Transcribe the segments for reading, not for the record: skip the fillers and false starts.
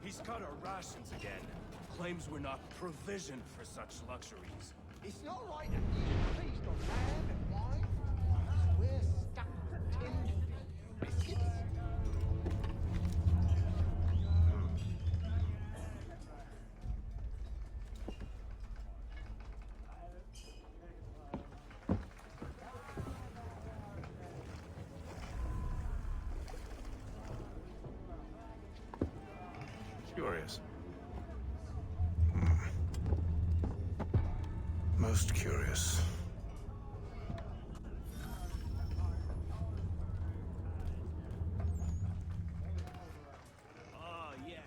He's cut our rations again. Claims we're not provisioned for such luxuries. It's not right to feast on lamb and wine. We're stuck to tinned biscuits. Curious. Most curious. Oh, yeah.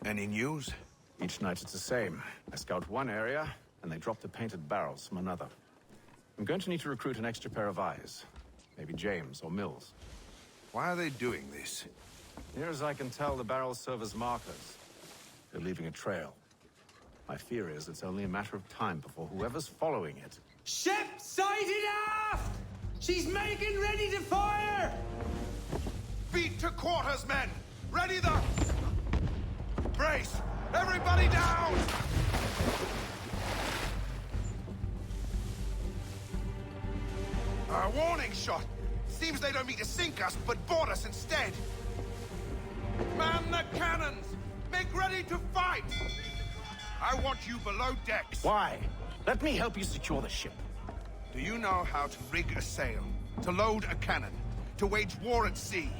Any news? Each night it's the same. I scout one area, and they drop the painted barrels from another. I'm going to need to recruit an extra pair of eyes. Maybe James or Mills. Why are they doing this? Near as I can tell, the barrels serve as markers. They're leaving a trail. My fear is it's only a matter of time before whoever's following it... Ship sighted aft! She's making ready to fire! Beat to quarters, men! Ready the... Brace! Everybody down! A warning shot! Seems they don't mean to sink us, but board us instead! Man the cannons! Make ready to fight! I want you below decks! Why? Let me help you secure the ship. Do you know how to rig a sail? To load a cannon? To wage war at sea?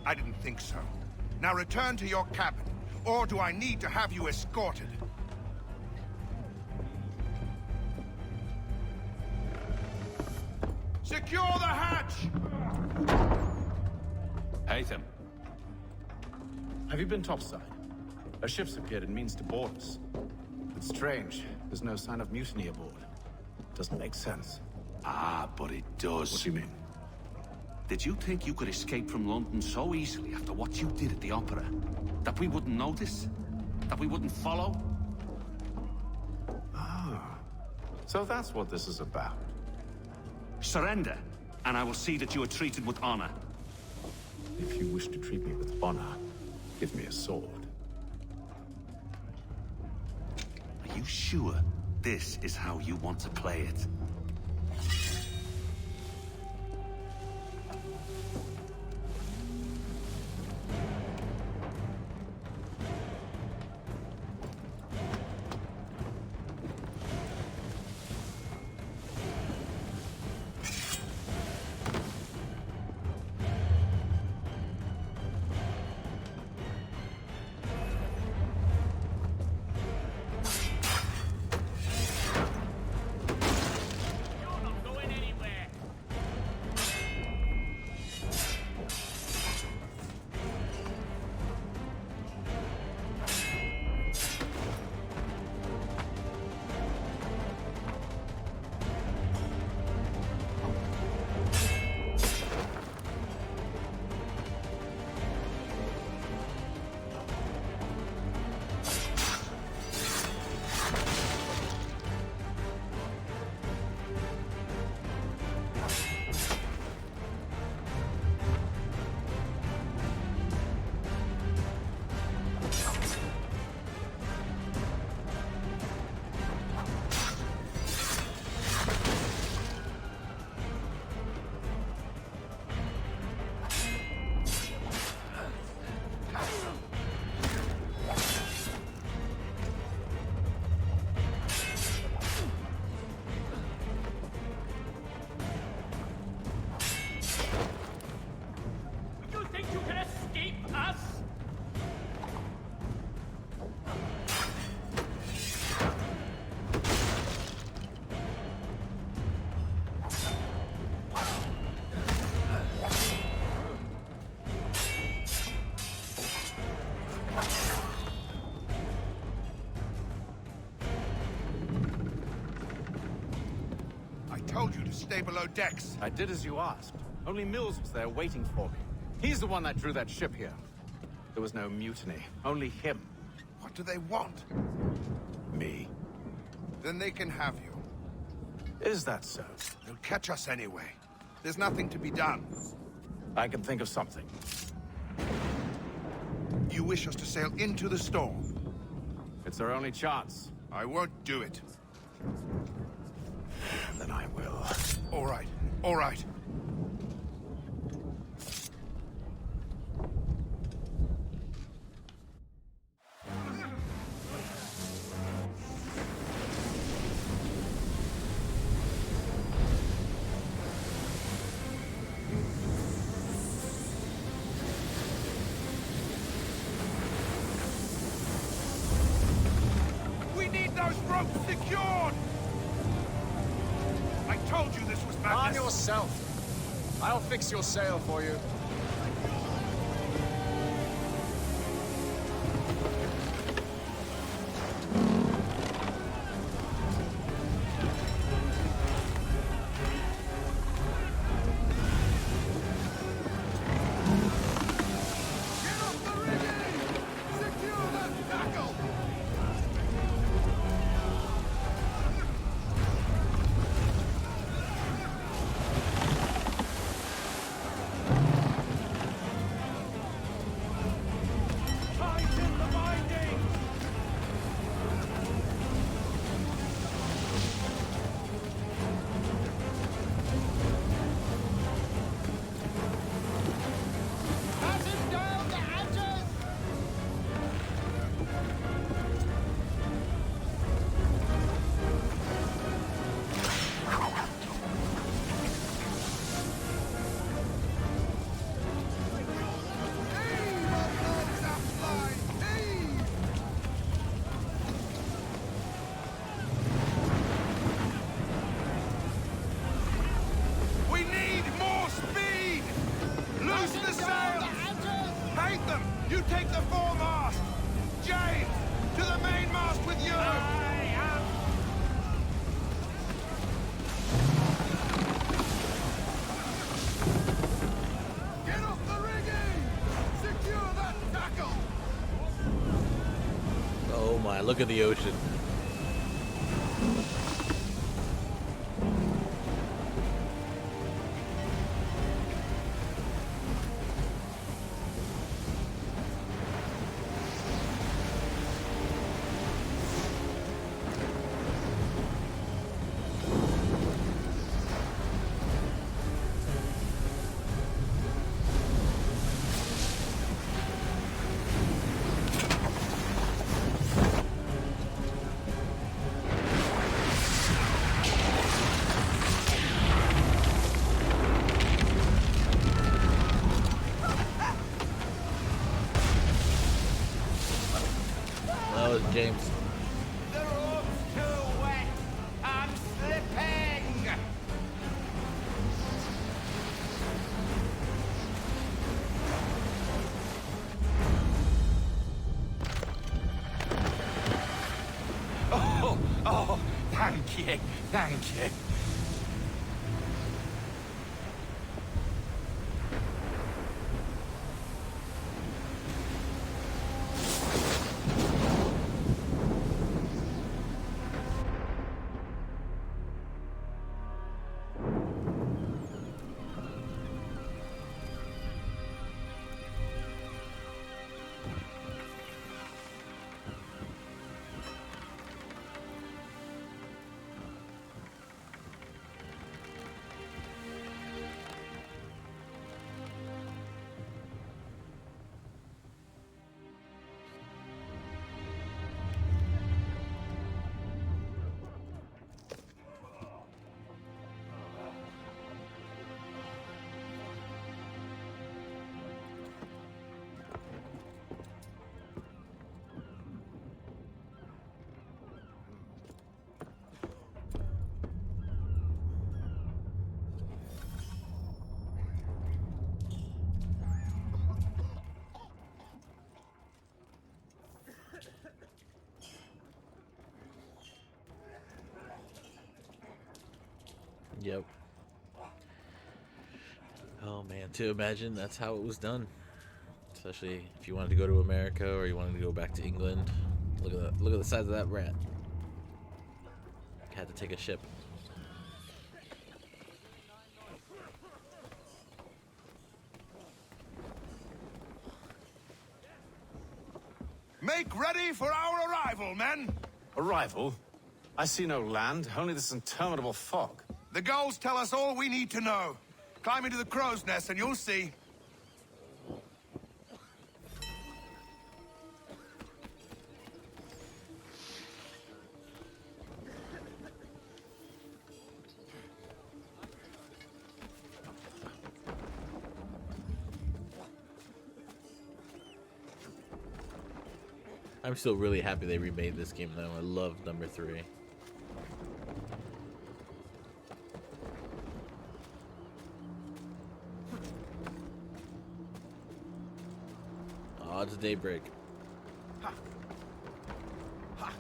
I didn't think so. Now return to your cabin, or do I need to have you escorted? Secure the hatch! Haytham. Have you been topside? A ship's appeared and means to board us. It's strange. There's no sign of mutiny aboard. Doesn't make sense. Ah, but it does. What do you mean? Did you think you could escape from London so easily after what you did at the Opera? That we wouldn't notice? That we wouldn't follow? Ah. So that's what this is about. Surrender, and I will see that you are treated with honor. If you wish to treat me with honor, give me a sword. Are you sure this is how you want to play it? told you to stay below decks. I did as you asked. Only Mills was there waiting for me. He's the one that drew that ship here. There was no mutiny, only him. What do they want? Me. Then they can have you. Is that so? They'll catch us anyway. There's nothing to be done. I can think of something. You wish us to sail into the storm? It's our only chance. I won't do it. Then I will. All right, all right. We need those ropes secured! I told you this was Arm madness. yourself. I'll fix your sail for you. Get off the rigging! Secure that tackle! Tighten the binding! Pattern down the hatches! Heave, old logs up line! Heave! We need more speed! Loose the sails! Hate them! You take the foremast! James, to the mainmast with you! Get off the rigging! Secure that tackle! Oh my, look at the ocean. That was James. The rope's too wet. I'm slipping. Oh, thank you, thank you. Yep. Oh man, to imagine that's how it was done. Especially if you wanted to go to America or you wanted to go back to England. Look at that! Look at the size of that rat. Had to take a ship. Make ready for our arrival, men! Arrival? I see no land, only this interminable fog. The gulls tell us all we need to know. Climb into the crow's nest and you'll see. I'm still really happy they remade this game though. I love number 3. Oh, it's daybreak. Ha! Ha!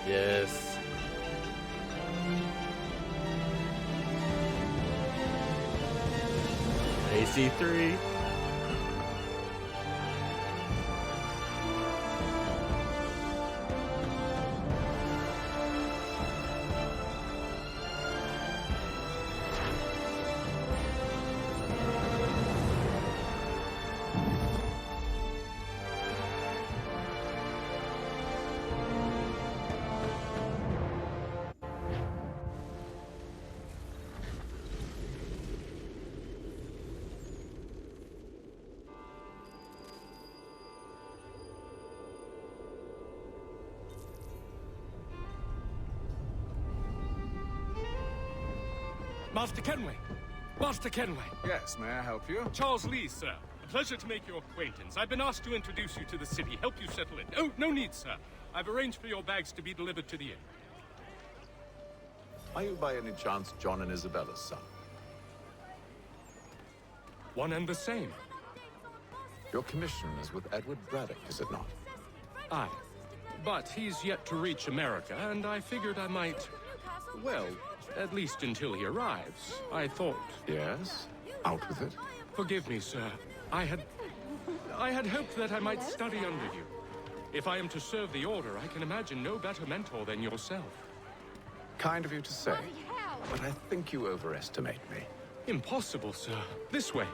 Yes. AC3. Master Kenway! Master Kenway! Yes, may I help you? Charles Lee, sir. A pleasure to make your acquaintance. I've been asked to introduce you to the city, help you settle in. Oh, no need, sir. I've arranged for your bags to be delivered to the inn. Are you by any chance John and Isabella's son? One and the same. Your commission is with Edward Braddock, is it not? Aye. But he's yet to reach America, and I figured I might... Well, at least until he arrives. I thought... Yes? Out with it. Forgive me, sir. I had hoped that I might study under you. If I am to serve the Order, I can imagine no better mentor than yourself. Kind of you to say, but I think you overestimate me. Impossible, sir. This way.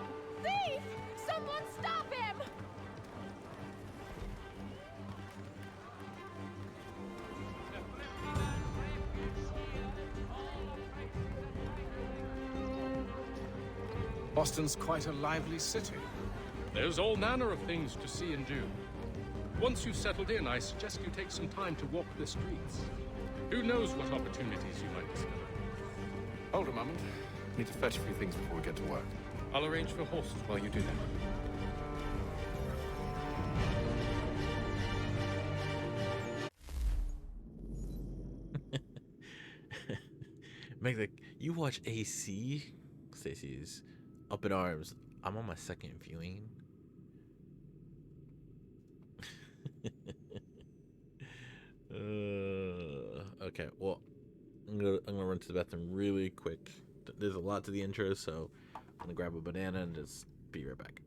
Thief! Someone stop him! Boston's quite a lively city. There's all manner of things to see and do. Once you've settled in, I suggest you take some time to walk the streets. Who knows what opportunities you might discover. Hold a moment. Need to fetch a few things before we get to work. I'll arrange for horses while you do that. Make the you watch AC. Stacy's up in arms. I'm on my second viewing. Okay, well, I'm gonna run to the bathroom really quick. There's a lot to the intro, so I'm gonna grab a banana and just be right back.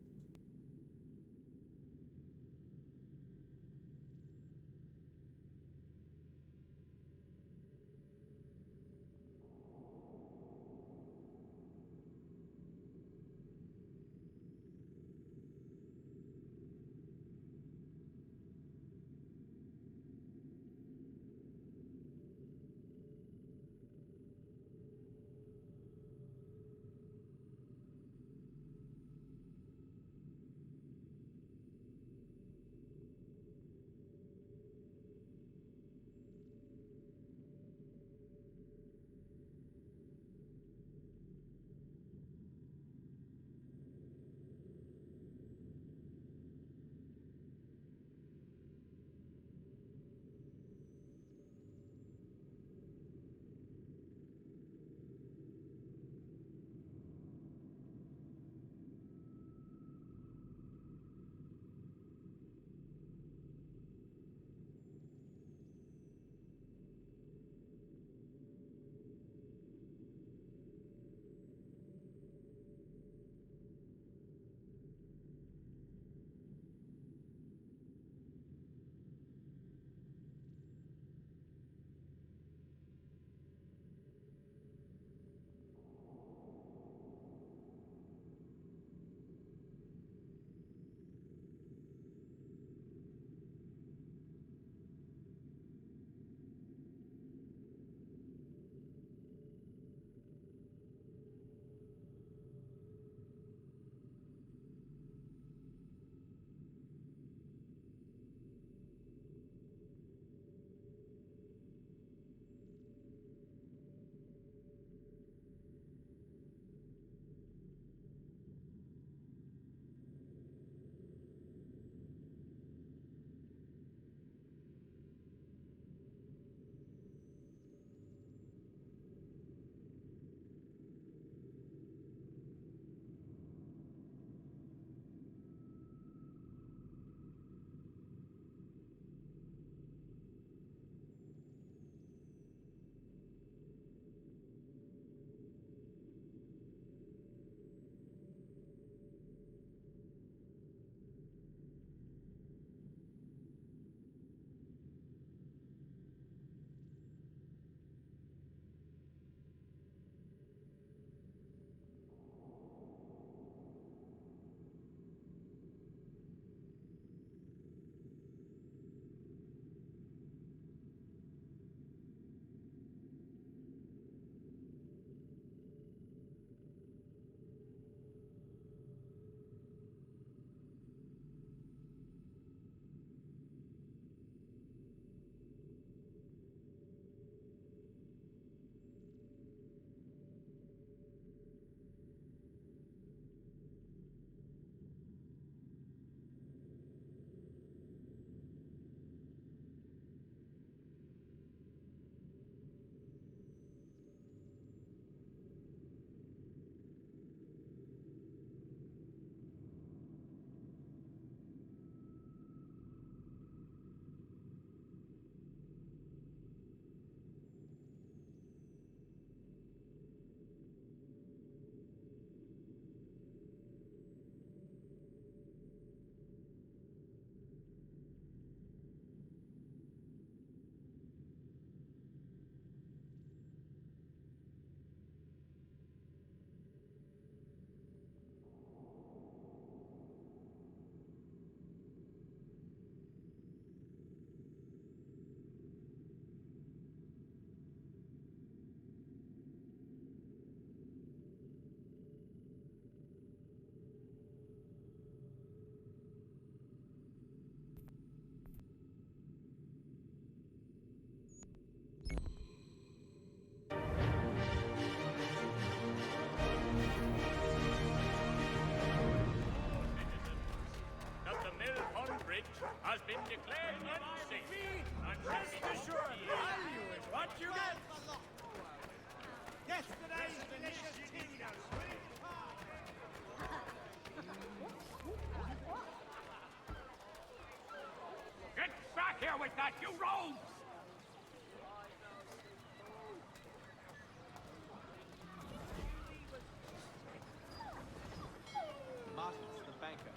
Rest assured, value is what you get. Yesterday's delicious Cheetos. Get back here with that, you rogues! Martin's the banker.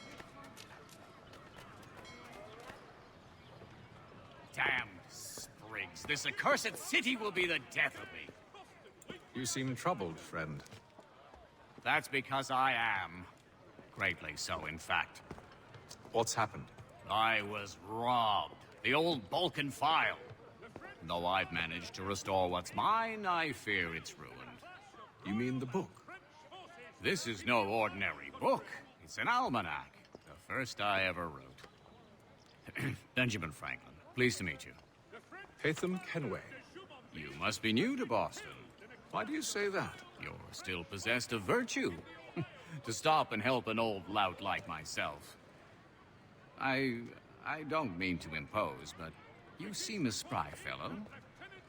Damned sprigs. This accursed city will be the death of me. You seem troubled, friend. That's because I am. Greatly so, in fact. What's happened? I was robbed. The old Balkan file. Though I've managed to restore what's mine, I fear it's ruined. You mean the book? This is no ordinary book. It's an almanac. The first I ever wrote. Benjamin Franklin, pleased to meet you. Hatham Kenway. You must be new to Boston. Why do you say that? You're still possessed of virtue. To stop and help an old lout like myself. I don't mean to impose, but you seem a spry fellow.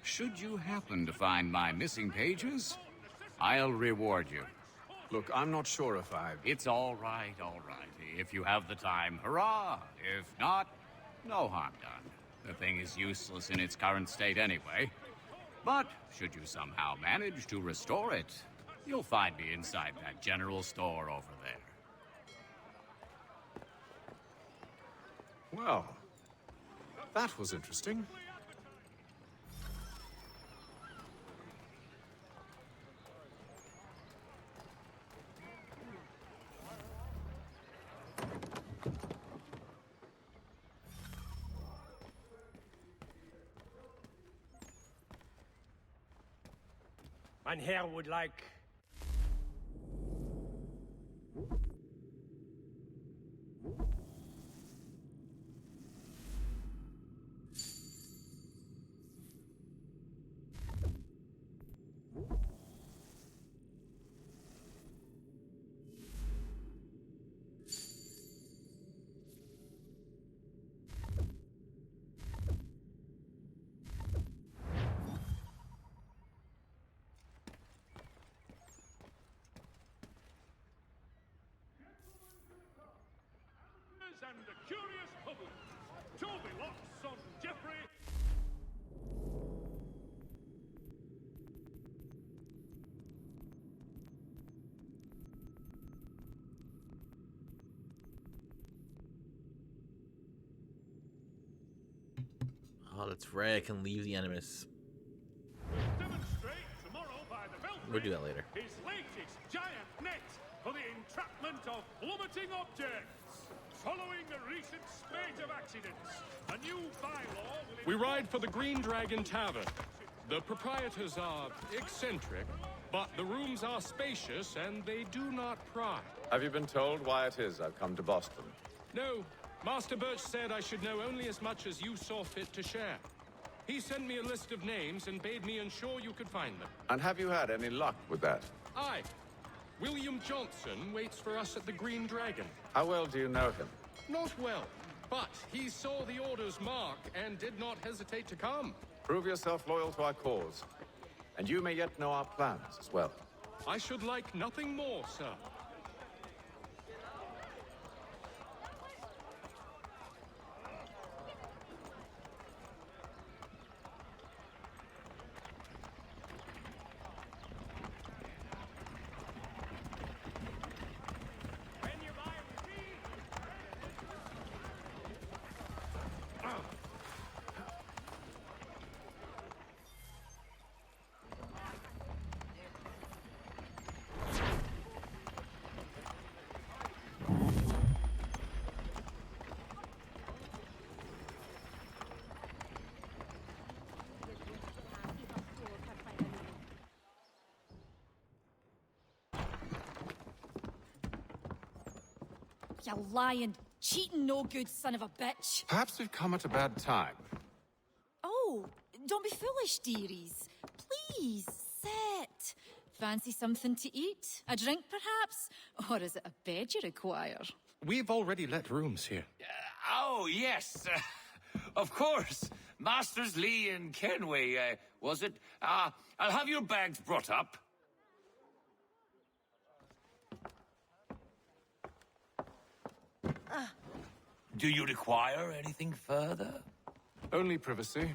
Should you happen to find my missing pages, I'll reward you. Look, I'm not sure if It's all right. If you have the time, hurrah! If not, no harm done. The thing is useless in its current state anyway. But should you somehow manage to restore it, you'll find me inside that general store over there. Well, that was interesting. Mein Herr would like... And the curious public. Toby Locke's son Geoffrey. Oh, that's right. I can leave the Animus. Will demonstrate tomorrow by the Belfry. We'll do that later. His latest giant net for the entrapment of plummeting objects. Following a recent spate of accidents, a new bylaw will... We ride for the Green Dragon Tavern. The proprietors are eccentric, but the rooms are spacious and they do not pry. Have you been told why it is I've come to Boston? No, Master Birch said I should know only as much as you saw fit to share. He sent me a list of names and bade me ensure you could find them. And have you had any luck with that? Aye. William Johnson waits for us at the Green Dragon. How well do you know him? Not well, but he saw the order's mark and did not hesitate to come. Prove yourself loyal to our cause. And you may yet know our plans as well. I should like nothing more, sir. You lying, cheating, no good son of a bitch. Perhaps we've come at a bad time. Oh, don't be foolish, dearies. Please, sit. Fancy something to eat? A drink, perhaps? Or is it a bed you require? We've already let rooms here. Oh, yes. Of course. Masters Lee and Kenway, was it? I'll have your bags brought up. Do you require anything further? Only privacy.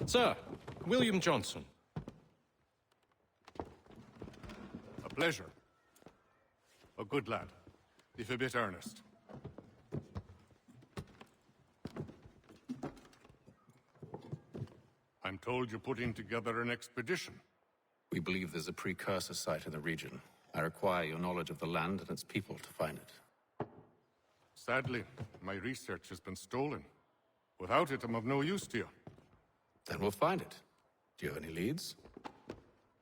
Sir, William Johnson. A pleasure. A good lad, if a bit earnest. I'm told you're putting together an expedition. We believe there's a precursor site in the region. I require your knowledge of the land and its people to find it. Sadly, my research has been stolen. Without it, I'm of no use to you. Then we'll find it. Do you have any leads?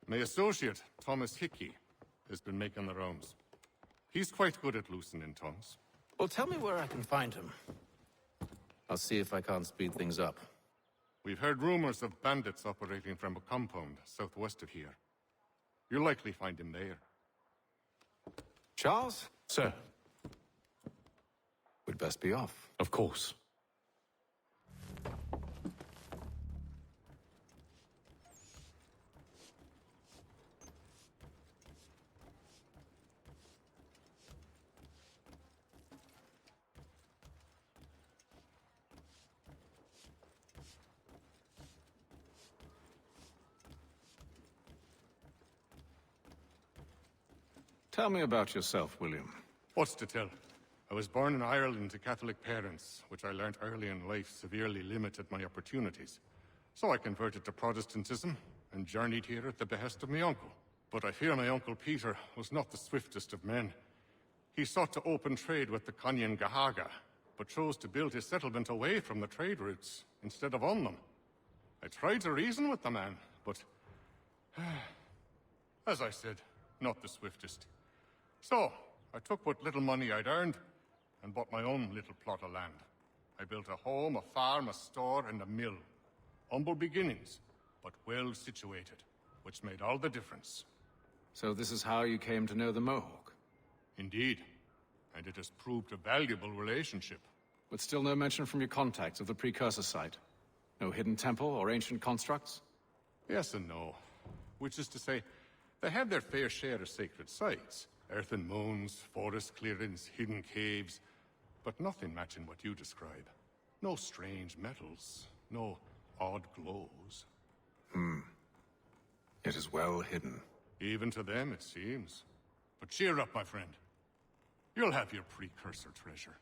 My associate, Thomas Hickey, has been making the rounds. He's quite good at loosening tongues. Well, tell me where I can find him. I'll see if I can't speed things up. We've heard rumors of bandits operating from a compound southwest of here. You'll likely find him there. Charles? Sir. We'd best be off. Of course. Tell me about yourself, William. What's to tell? I was born in Ireland to Catholic parents, which I learned early in life severely limited my opportunities. So I converted to Protestantism and journeyed here at the behest of my uncle. But I fear my uncle Peter was not the swiftest of men. He sought to open trade with the Conyan Gahaga, but chose to build his settlement away from the trade routes instead of on them. I tried to reason with the man, but as I said, not the swiftest. So, I took what little money I'd earned and bought my own little plot of land. I built a home, a farm, a store, and a mill. Humble beginnings, but well situated, which made all the difference. So this is how you came to know the Mohawk? Indeed, and it has proved a valuable relationship. But still no mention from your contacts of the precursor site? No hidden temple or ancient constructs? Yes and no. Which is to say, they have their fair share of sacred sites. Earthen mounds, forest clearings, hidden caves, but nothing matching what you describe. No strange metals, no odd glows. It is well hidden. Even to them, it seems. But cheer up, my friend. You'll have your precursor treasure.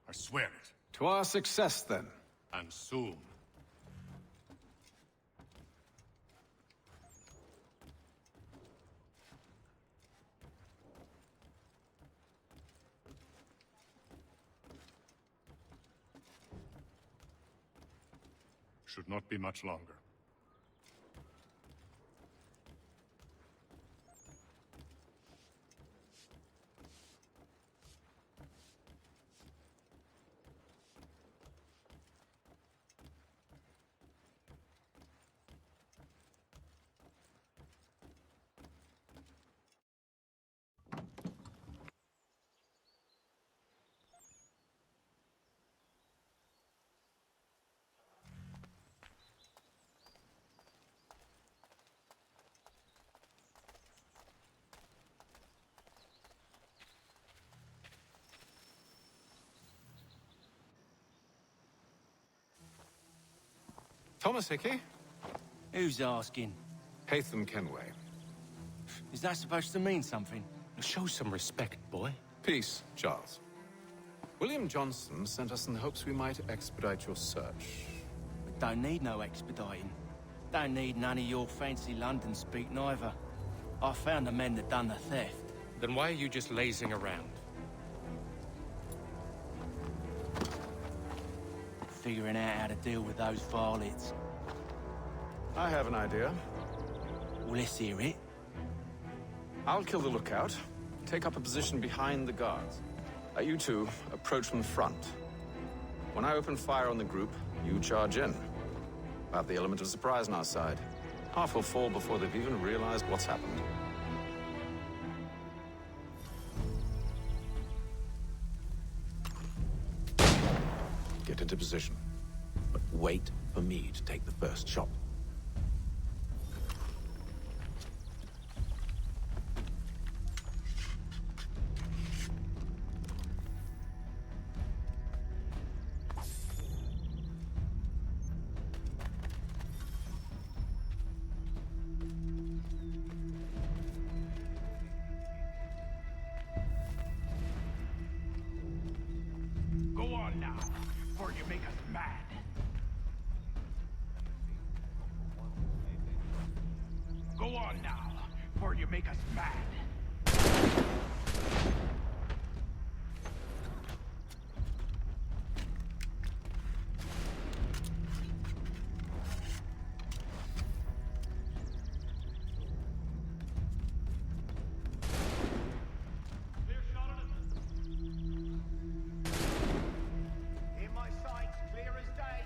I swear it. To our success, then. And soon. Should not be much longer. Thomas Hickey? Who's asking? Haytham Kenway. Is that supposed to mean something? Show some respect, boy. Peace, Charles. William Johnson sent us in the hopes we might expedite your search. We don't need no expediting. Don't need none of your fancy London speak neither. I found the men that done the theft. Then why are you just lazing around? Figuring out how to deal with those varlets. I have an idea. Well, let's hear it. I'll kill the lookout. Take up a position behind the guards. You two, approach from the front. When I open fire on the group, you charge in. We'll have the element of surprise on our side. Half will fall before they've even realized what's happened. Get into position. But wait for me to take the first shot. Go on now, before you make us mad. Go on now, before you make us mad. In my sights, clear as day.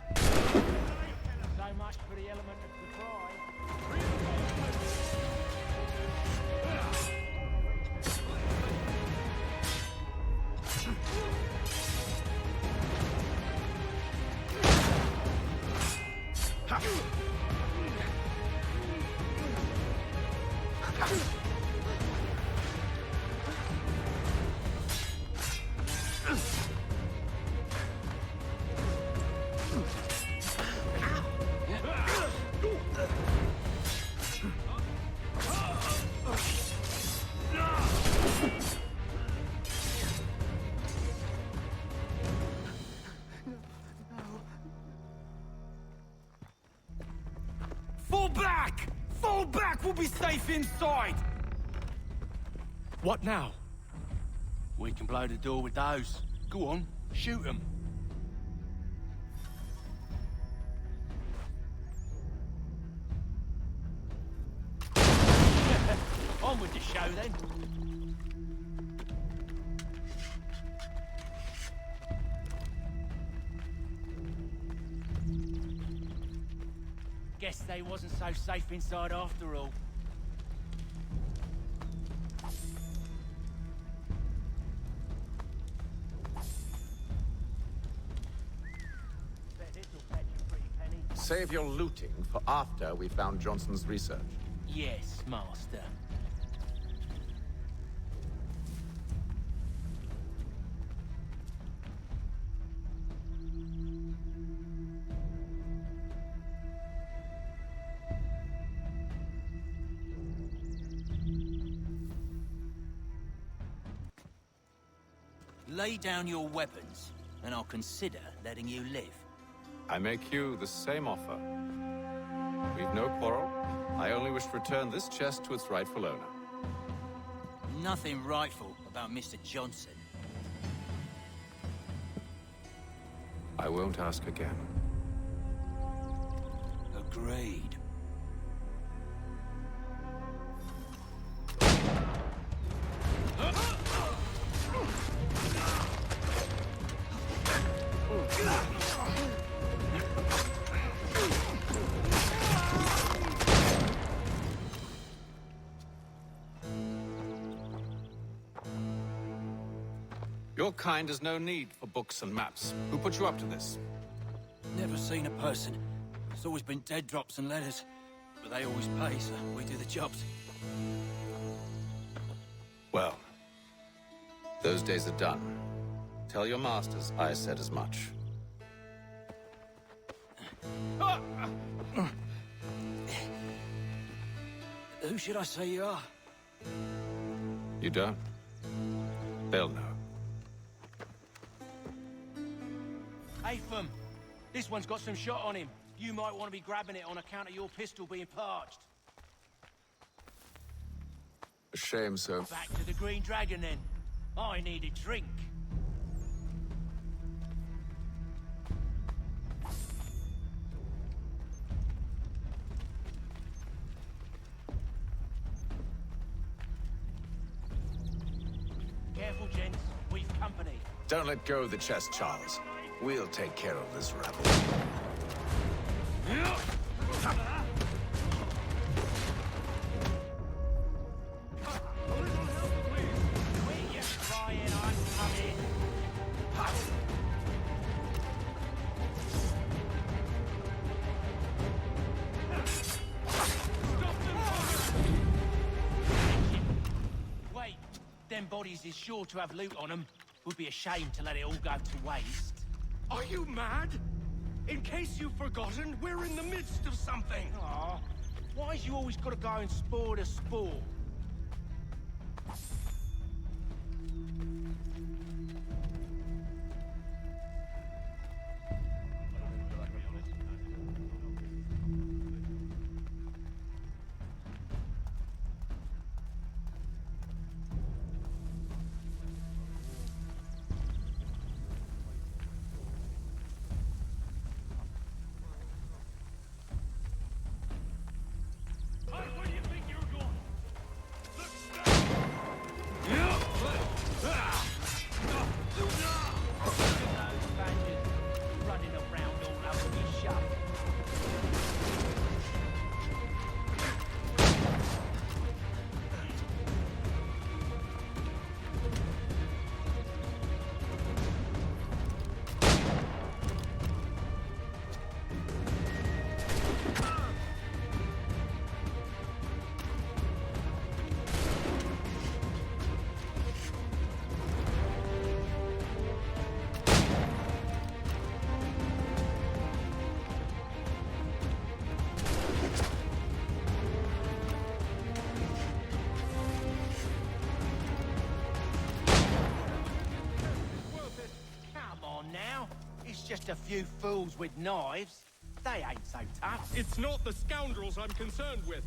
So much for the element of surprise. Fall back! Fall back! We'll be safe inside! What now? We can blow the door with those. Go on, shoot them. On with the show then. Guess they wasn't so safe inside after all. Save your looting for after we found Johnson's research. Yes, master. Lay down your weapons, and I'll consider letting you live. I make you the same offer. We've no quarrel. I only wish to return this chest to its rightful owner. Nothing rightful about Mr. Johnson. I won't ask again. Agreed. Your kind has no need for books and maps. Who put you up to this? Never seen a person. It's always been dead drops and letters. But they always pay, so we do the jobs. Well, those days are done. Tell your masters I said as much. Who should I say you are? You don't? They'll know. Atham, this one's got some shot on him. You might want to be grabbing it on account of your pistol being parched. A shame, sir. Back to the Green Dragon, then. I need a drink. Don't let go of the chest, Charles. We'll take care of this rabble. Wait, them bodies is sure to have loot on them. Would be a shame to let it all go to waste. Are you mad? In case you've forgotten, we're in the midst of something. Aw, why's you always gotta go and spoil the sport? Where do you think you're going? Running around all over the shop. Come on now. It's just a few fools with knives. They ain't so tough. It's not the scoundrels I'm concerned with.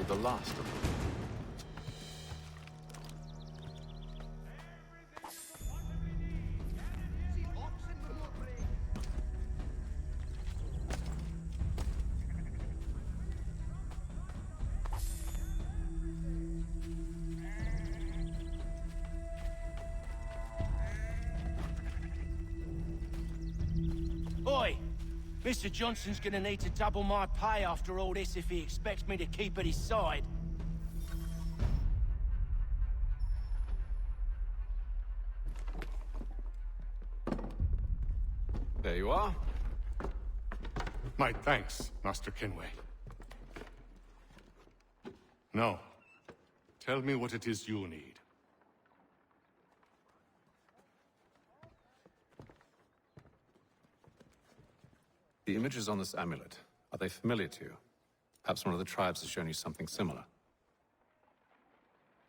The last of them. Oi! Mr. Johnson's gonna need to double my pay after all this if he expects me to keep at his side. There you are. My thanks, Master Kenway. Now, tell me what it is you need. The images on this amulet, are they familiar to you? Perhaps one of the tribes has shown you something similar.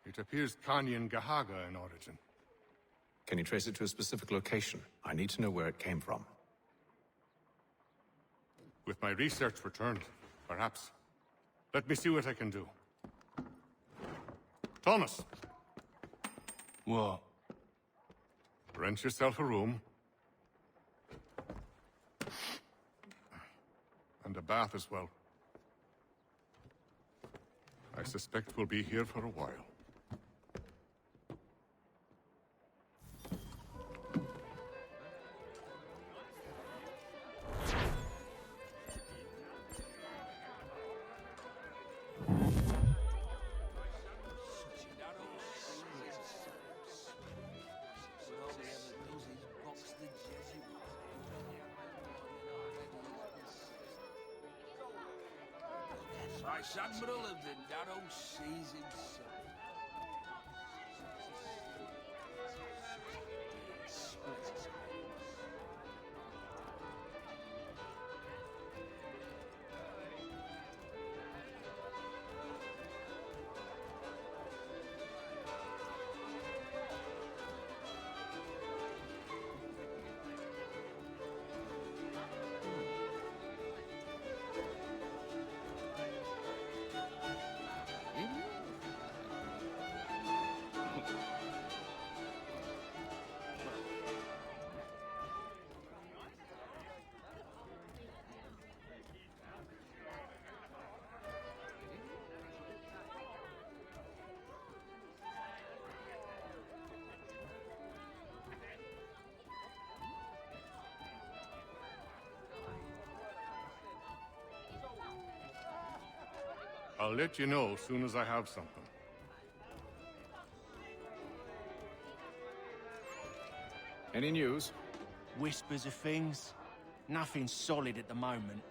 It appears Kanyan Gahaga in origin. Can you trace it to a specific location? I need to know where it came from. With my research returned, perhaps. Let me see what I can do. Thomas! What? Rent yourself a room. And a bath as well. I suspect we'll be here for a while. Vice Admiral of the narrow seas himself. I'll let you know as soon as I have something. Any news? Whispers of things. Nothing solid at the moment.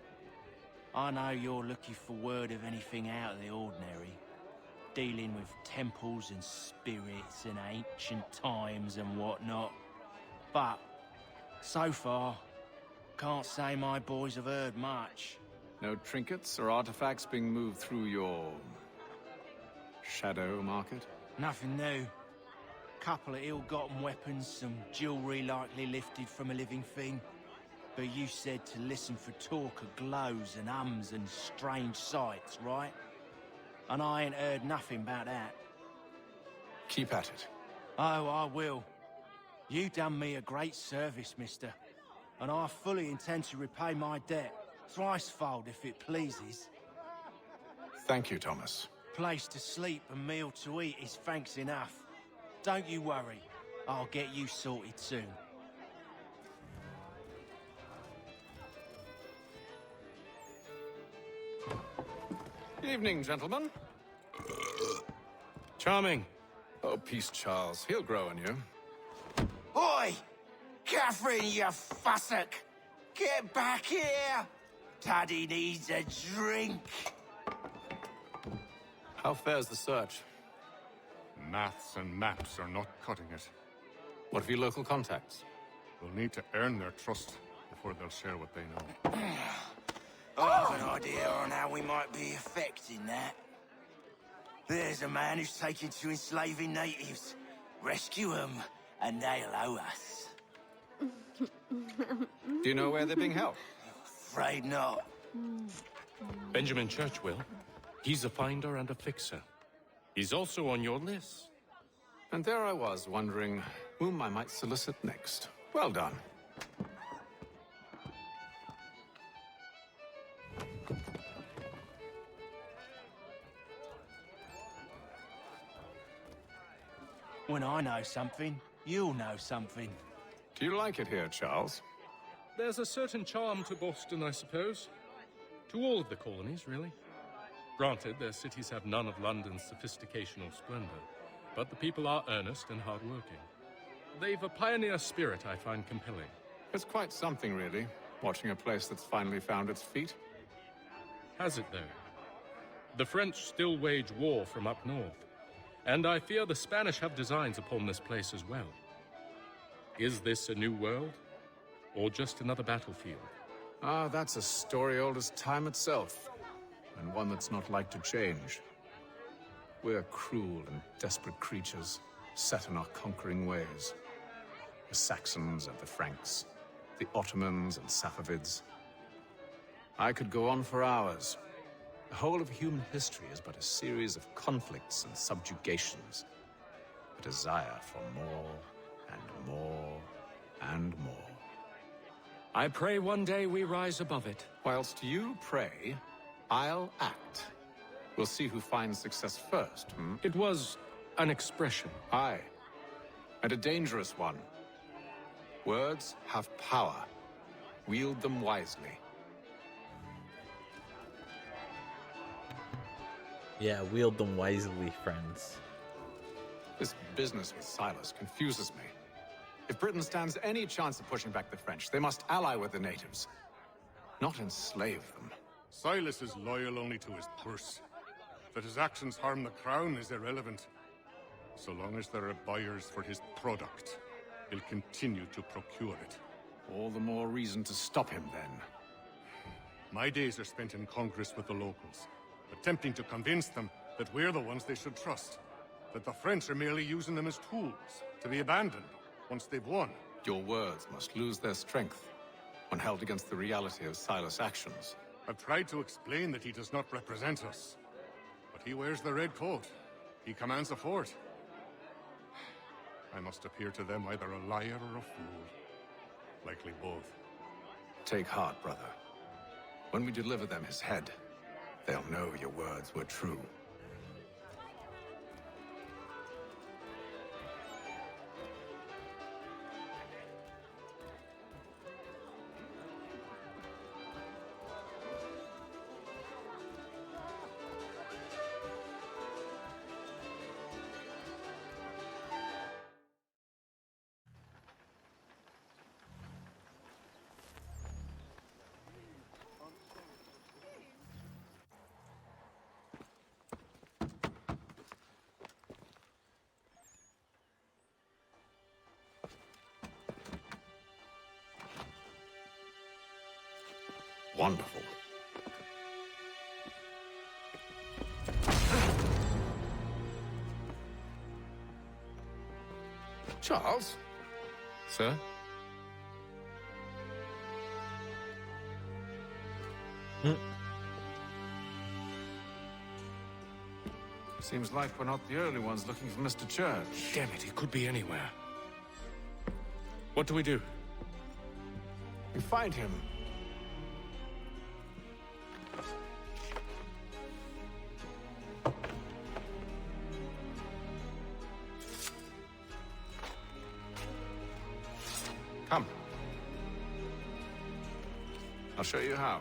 I know you're looking for word of anything out of the ordinary. Dealing with temples and spirits and ancient times and whatnot. But, so far, can't say my boys have heard much. No trinkets or artifacts being moved through your... shadow market? Nothing new. Couple of ill-gotten weapons, some jewelry likely lifted from a living thing. But you said to listen for talk of glows and ums and strange sights, right? And I ain't heard nothing about that. Keep at it. Oh, I will. You done me a great service, mister. And I fully intend to repay my debt. Thricefold, if it pleases. Thank you, Thomas. Place to sleep and meal to eat is thanks enough. Don't you worry. I'll get you sorted soon. Evening, gentlemen. Charming. Oh, peace, Charles. He'll grow on you. Oi! Catherine, you fussock! Get back here! Daddy needs a drink. How fares the search? Maths and maps are not cutting it. What of your local contacts? We'll need to earn their trust before they'll share what they know. I have an idea on how we might be affecting that. There's a man who's taken to enslaving natives. Rescue them, and they'll owe us. Do you know where they're being held? Afraid not. Benjamin Church will. He's a finder and a fixer. He's also on your list. And there I was, wondering whom I might solicit next. Well done. When I know something, you'll know something. Do you like it here, Charles? There's a certain charm to Boston, I suppose. To all of the colonies, really. Granted, their cities have none of London's sophistication or splendor, but the people are earnest and hardworking. They've a pioneer spirit I find compelling. It's quite something, really, watching a place that's finally found its feet. Has it, though? The French still wage war from up north, and I fear the Spanish have designs upon this place as well. Is this a new world, or just another battlefield? Ah, that's a story old as time itself, and one that's not like to change. We're cruel and desperate creatures, set in our conquering ways. The Saxons and the Franks, the Ottomans and Safavids. I could go on for hours. The whole of human history is but a series of conflicts and subjugations. A desire for more and more and more. I pray one day we rise above it. Whilst you pray, I'll act. We'll see who finds success first, hmm? It was an expression. Aye, and a dangerous one. Words have power. Wield them wisely. Yeah, wield them wisely, friends. This business with Silas confuses me. If Britain stands any chance of pushing back the French, they must ally with the natives. Not enslave them. Silas is loyal only to his purse. That his actions harm the crown is irrelevant. So long as there are buyers for his product, he'll continue to procure it. All the more reason to stop him, then. My days are spent in Congress with the locals, attempting to convince them that we're the ones they should trust. That the French are merely using them as tools, to be abandoned once they've won. Your words must lose their strength when held against the reality of Silas' actions. I've tried to explain that he does not represent us. But he wears the red coat. He commands a fort. I must appear to them either a liar or a fool. Likely both. Take heart, brother. When we deliver them his head, they'll know your words were true. Wonderful. Charles? Sir? Seems like we're not the only ones looking for Mr. Church. Damn it, he could be anywhere. What do we do? We find him. Come. I'll show you how.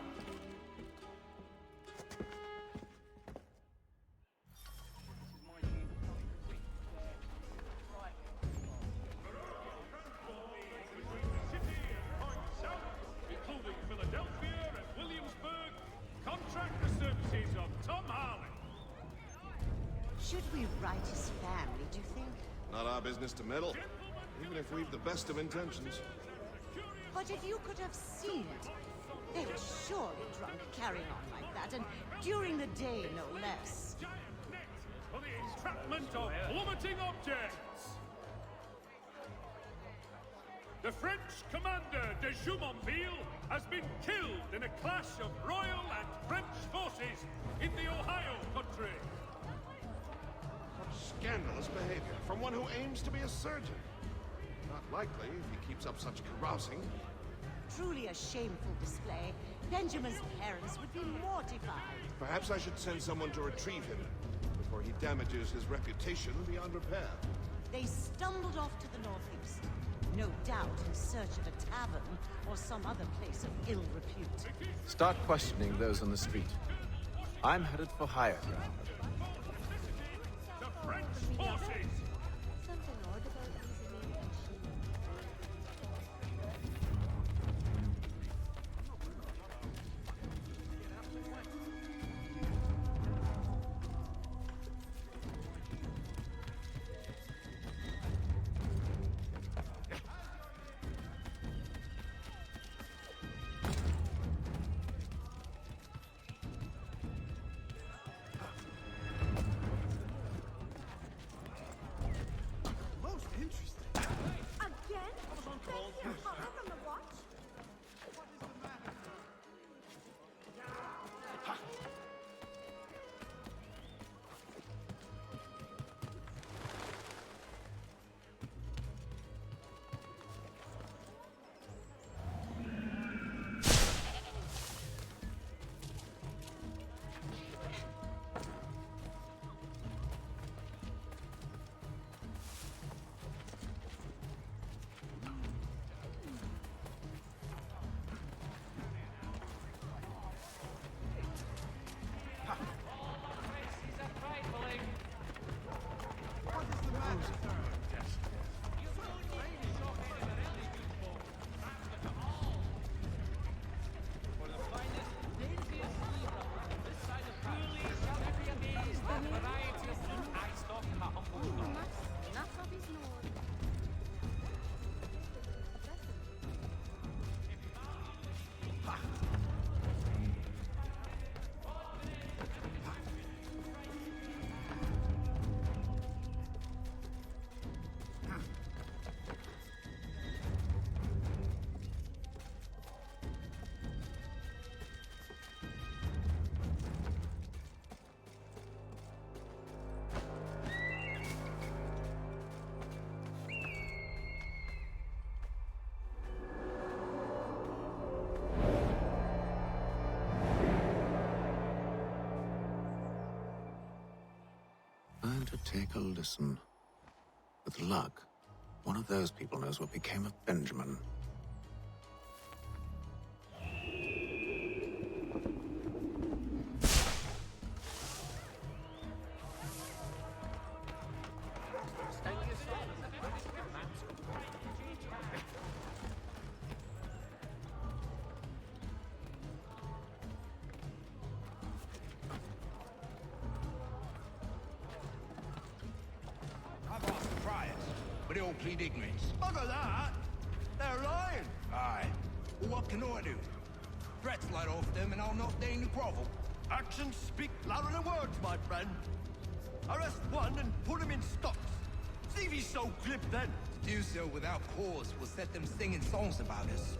Including Philadelphia and Williamsburg, contract the services of Tom Harley. Should we write his family, do you think? Not our business to meddle, even if we've the best of intentions. But if you could have seen it, they were surely drunk carrying on like that, and during the day, no less. For the entrapment of plummeting objects. The French commander de Jumonville has been killed in a clash of Royal and French forces in the Ohio country. What scandalous behavior from one who aims to be a surgeon. Not likely if he keeps up such carousing. Truly a shameful display. Benjamin's parents would be mortified. Perhaps I should send someone to retrieve him before he damages his reputation beyond repair. They stumbled off to the northeast, no doubt in search of a tavern or some other place of ill repute. Start questioning those on the street. I'm headed for higher ground. The French forces! Something odd about these American Take a listen. With luck, one of those people knows what became of Benjamin. I've asked the friars, but they all plead ignorance. Bugger that! They're lying! Aye. Well, what can I do? Threats light off them and I'll not deign to grovel. Actions speak louder than words, my friend. Arrest one and put him in stocks. See if he's so glib then. To do so without cause will set them singing songs about us.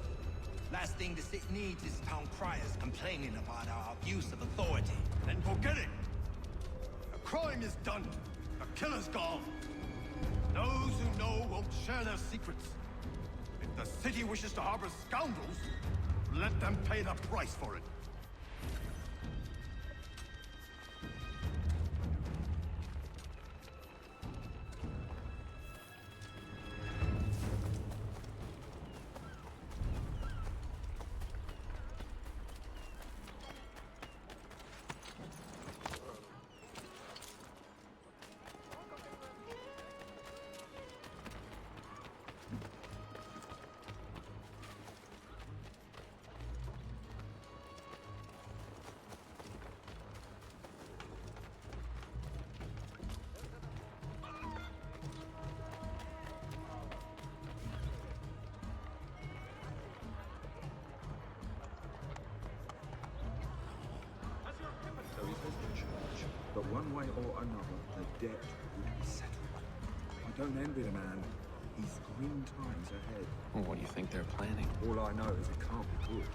Last thing the city needs is town criers complaining about our abuse of authority. Then forget it. The crime is done. The killer's gone. Those who know won't share their secrets. If the city wishes to harbor scoundrels, let them pay the price for it. So he says the church, but one way or another, the debt would be settled. I don't envy the man. He's grim times ahead. Well, what do you think they're planning? All I know is it can't be good.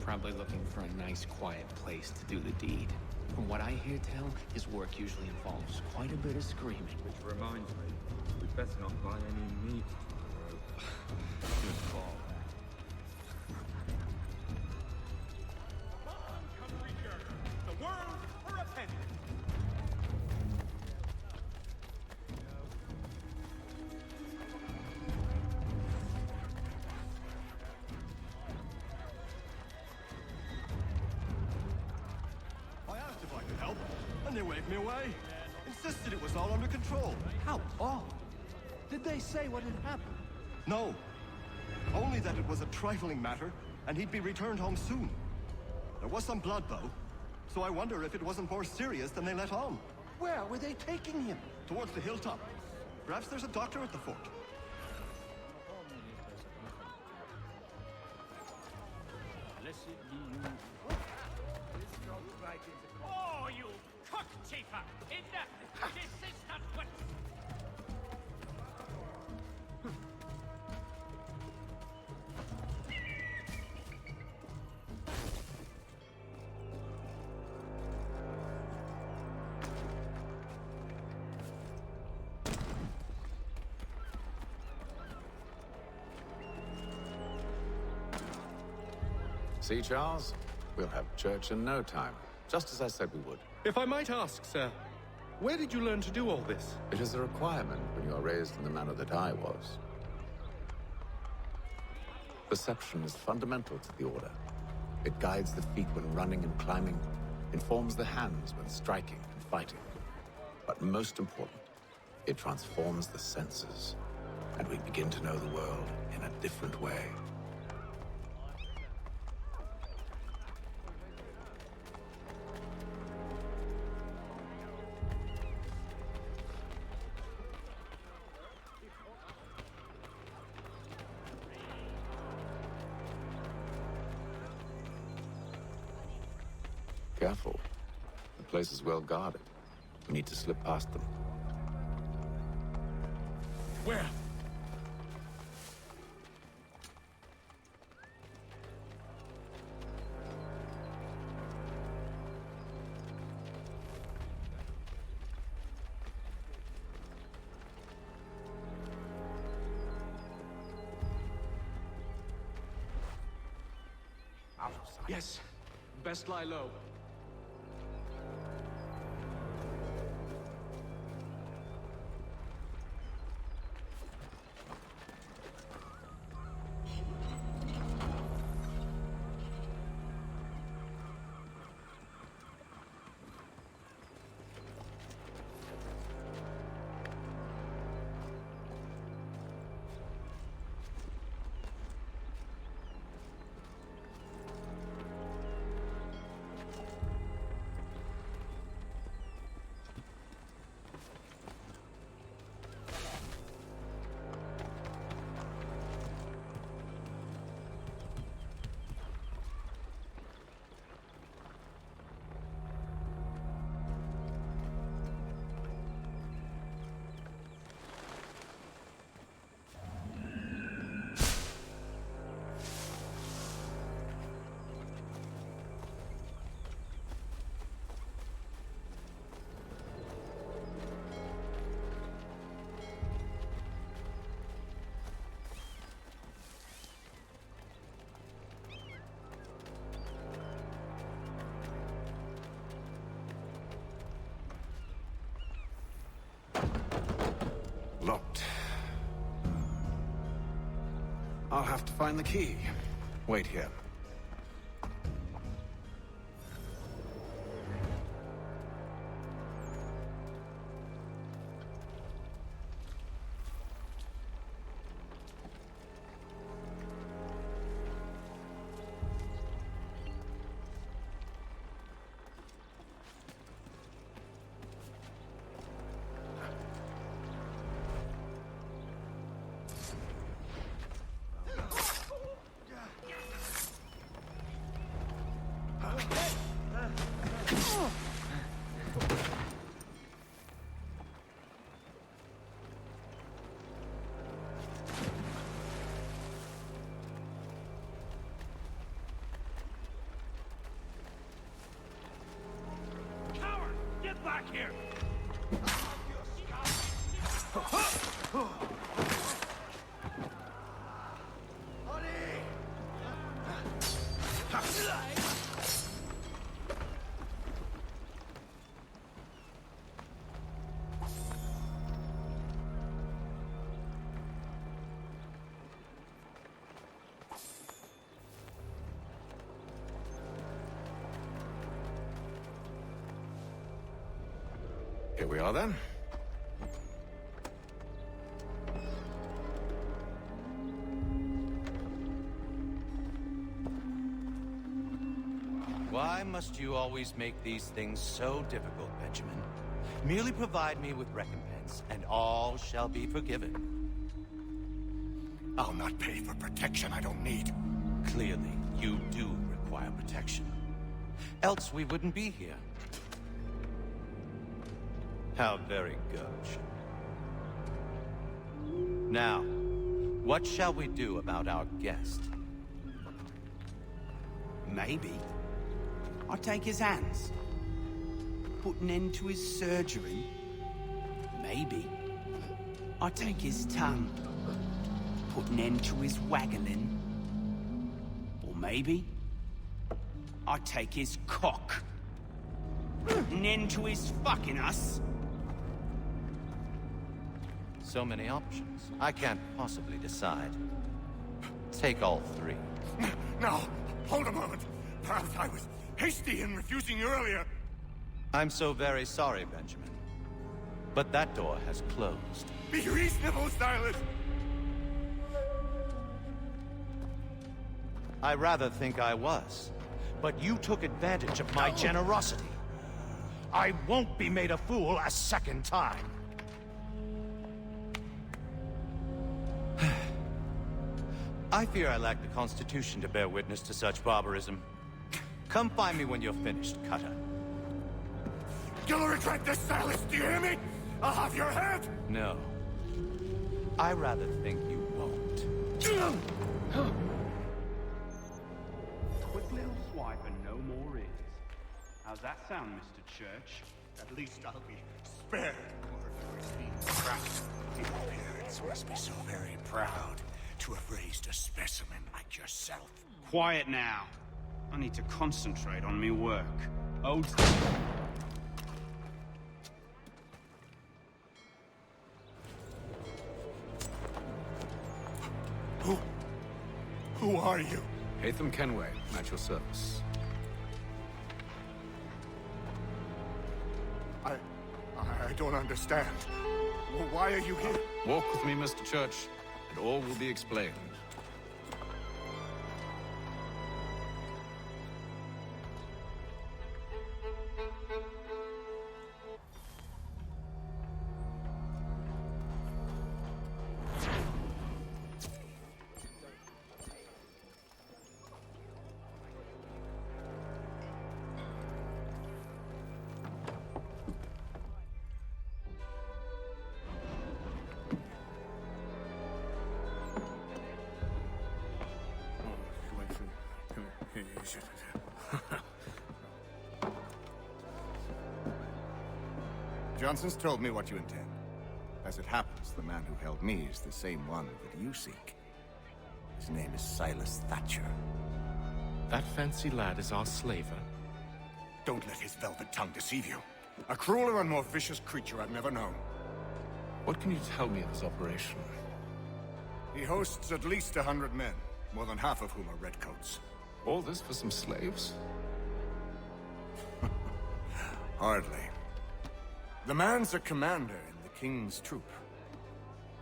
Probably looking for a nice, quiet place to do the deed. From what I hear tell, his work usually involves quite a bit of screaming. Which reminds me, we'd best not buy any meat tomorrow. Good call. The world for a penny. I asked if I could help, and they waved me away. Insisted it was all under control. How odd. Did they say what had happened? No. Only that it was a trifling matter, and he'd be returned home soon. There was some blood, though, so I wonder if it wasn't more serious than they let on. Where were they taking him? Towards the hilltop. Perhaps there's a doctor at the fort. Oh, you cockchafer! Enough! This is not what... See, Charles? We'll have church in no time, just as I said we would. If I might ask, sir, where did you learn to do all this? It is a requirement when you are raised in the manner that I was. Perception is fundamental to the Order. It guides the feet when running and climbing, informs the hands when striking and fighting. But most important, it transforms the senses, and we begin to know the world in a different way. Careful. The place is well guarded. We need to slip past them. Where? Yes. Best lie low. I'll have to find the key. Wait here. Get back here! Here we are then. Why must you always make these things so difficult, Benjamin? Merely provide me with recompense, and all shall be forgiven. I'll not pay for protection I don't need. Clearly, you do require protection. Else we wouldn't be here. How very gauche. Now, what shall we do about our guest? Maybe I'll take his hands. Put an end to his surgery. Maybe I'll take his tongue. Put an end to his waggling. Or maybe I'll take his cock. Put an end to his fucking us. So many options. I can't possibly decide. Take all three. No, hold a moment. Perhaps I was hasty in refusing you earlier. I'm so very sorry, Benjamin. But that door has closed. Be reasonable, Silas. I rather think I was. But you took advantage of my generosity. I won't be made a fool a second time. I fear I lack the constitution to bear witness to such barbarism. Come find me when you're finished, Cutter. You'll regret this, Silas, do you hear me? I'll have your head! No. I rather think you won't. Quick little swipe and no more is. How's that sound, Mr. Church? At least I'll be spared more trapped. Your parents must be so very proud to have raised a specimen like yourself. Quiet now. I need to concentrate on me work. Who are you? Hatham Kenway, at your service. I don't understand. Why are you here? Walk with me, Mr. Church, and all will be explained. Johnson's told me what you intend. As it happens, the man who held me is the same one that you seek. His name is Silas Thatcher. That fancy lad is our slaver? Don't let his velvet tongue deceive you. A crueler and more vicious creature I've never known. What can you tell me of this operation? He hosts at least 100 men, more than half of whom are redcoats. All this for some slaves? Hardly. The man's a commander in the King's troop,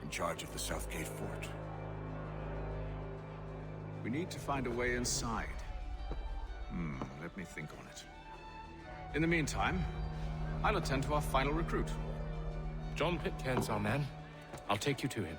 in charge of the Southgate fort. We need to find a way inside. Let me think on it. In the meantime, I'll attend to our final recruit. John Pitcairn's our man. I'll take you to him.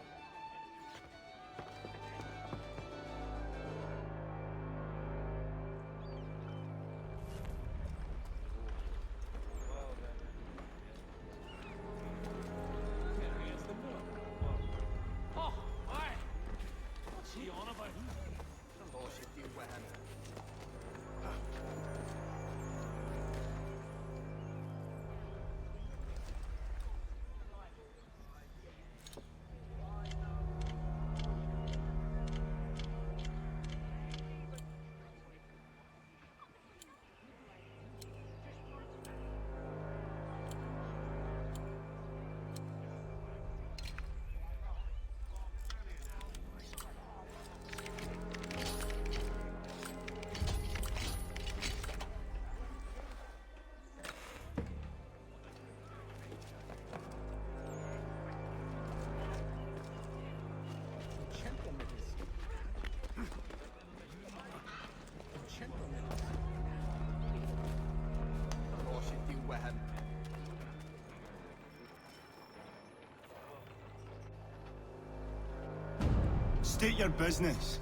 State your business.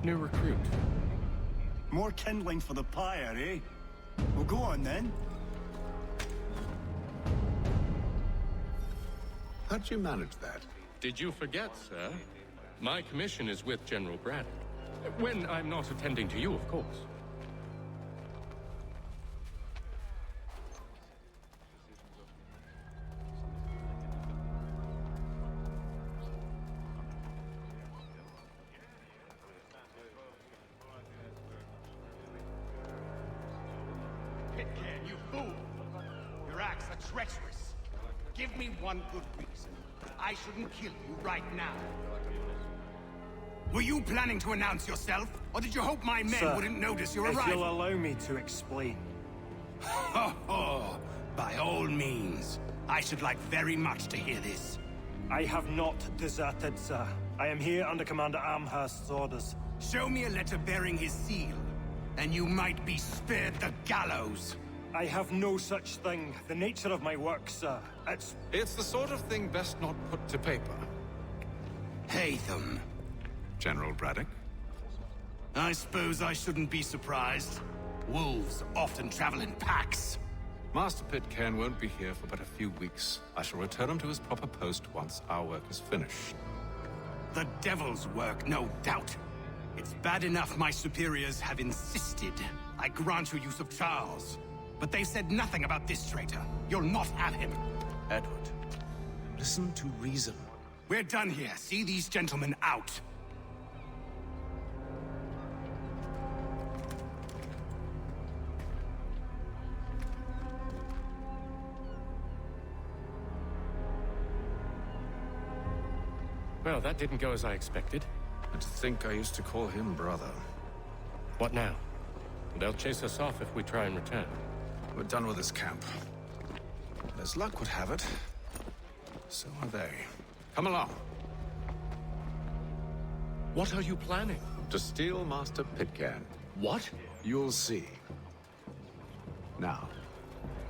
New recruit. More kindling for the pyre, eh? Well, go on then. How'd you manage that? Did you forget, sir? My commission is with General Brad. When I'm not attending to you, of course. Pitcairn, you fool! Your acts are treacherous. Give me one good reason. I shouldn't kill you right now. Were you planning to announce yourself, or did you hope my men Sir, wouldn't notice your if arrival? you'll allow me to explain. Ho! By all means. I should like very much to hear this. I have not deserted, sir. I am here under Commander Amherst's orders. Show me a letter bearing his seal, and you might be spared the gallows. I have no such thing. The nature of my work, sir. It's the sort of thing best not put to paper. Hatham. General Braddock? I suppose I shouldn't be surprised. Wolves often travel in packs. Master Pitcairn won't be here for but a few weeks. I shall return him to his proper post once our work is finished. The devil's work, no doubt. It's bad enough my superiors have insisted I grant you use of Charles. But they said nothing about this traitor. You'll not have him. Edward, listen to reason. We're done here. See these gentlemen out. Well, that didn't go as I expected. And to think I used to call him brother. What now? They'll chase us off if we try and return. We're done with this camp. As luck would have it, so are they. Come along. What are you planning? To steal Master Pitcairn. What? You'll see. Now,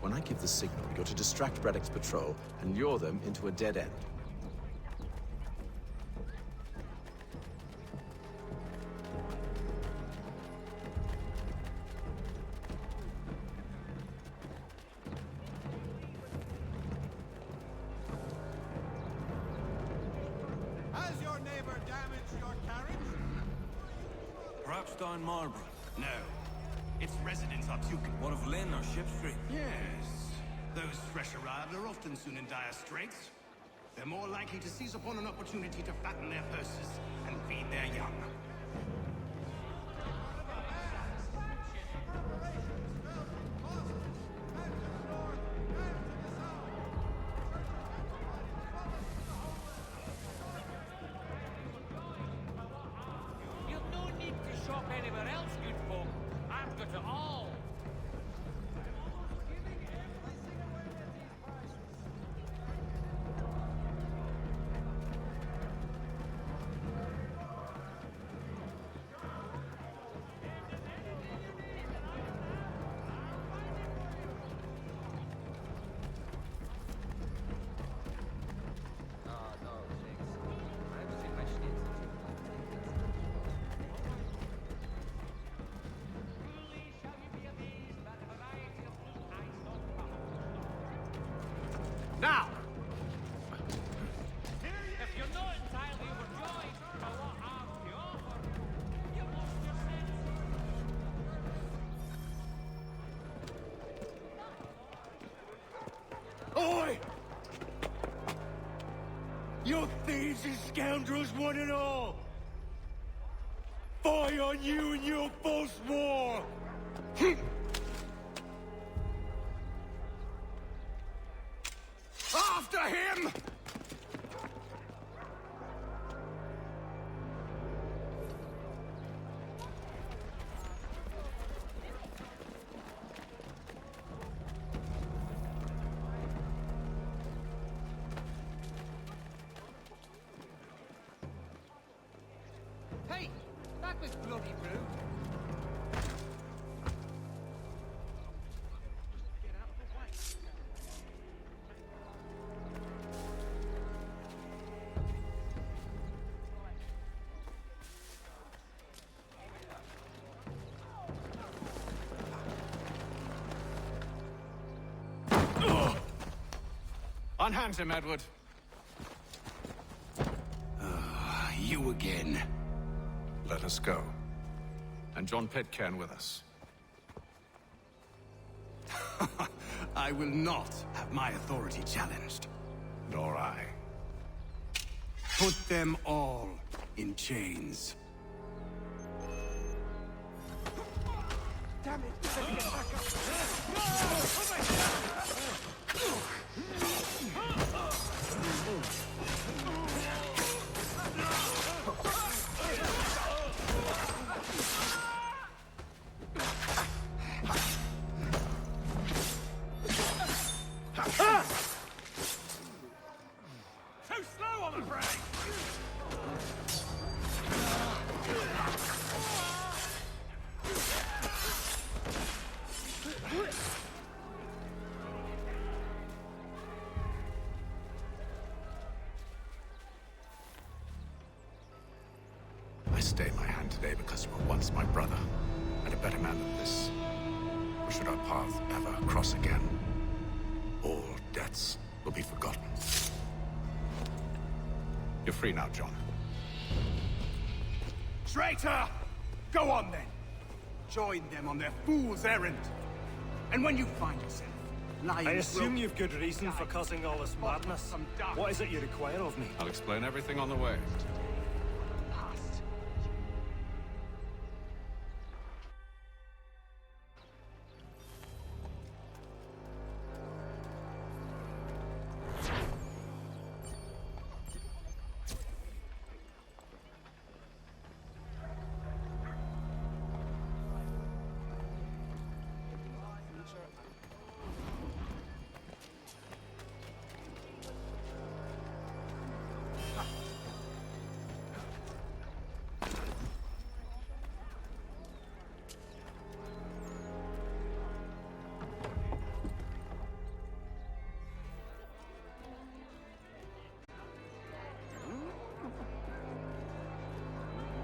when I give the signal, you're to distract Braddock's patrol and lure them into a dead end. Has your neighbor damaged your carriage? Perhaps down Marlborough? No. Its residents are Tuken. What of Lynn or Ship Street? Yes. Those fresh arrived are often soon in dire straits. They're more likely to seize upon an opportunity to fatten their purses and feed their young. shop anywhere else, good folk. I've got it all. Now! If you're not entirely overjoyed by what I've to offer, you've lost your senses. Oi! You thieves and scoundrels, one and all! Fie on you and your false war! After him! Hey, that was bloody rude. Unhand him, Edward. You again. Let us go. And John Pitcairn with us. I will not have my authority challenged. Nor I. Put them all in chains. Damn it! Let me get back up! Too slow on the brake! I stay my hand today because you were once my brother, and a better man than this. Or should our path ever cross again, all debts will be forgotten. You're free now, John. Traitor! Go on then. Join them on their fool's errand. And when you find yourself lying... I assume you've good reason for causing all this madness. What is it you require of me? I'll explain everything on the way.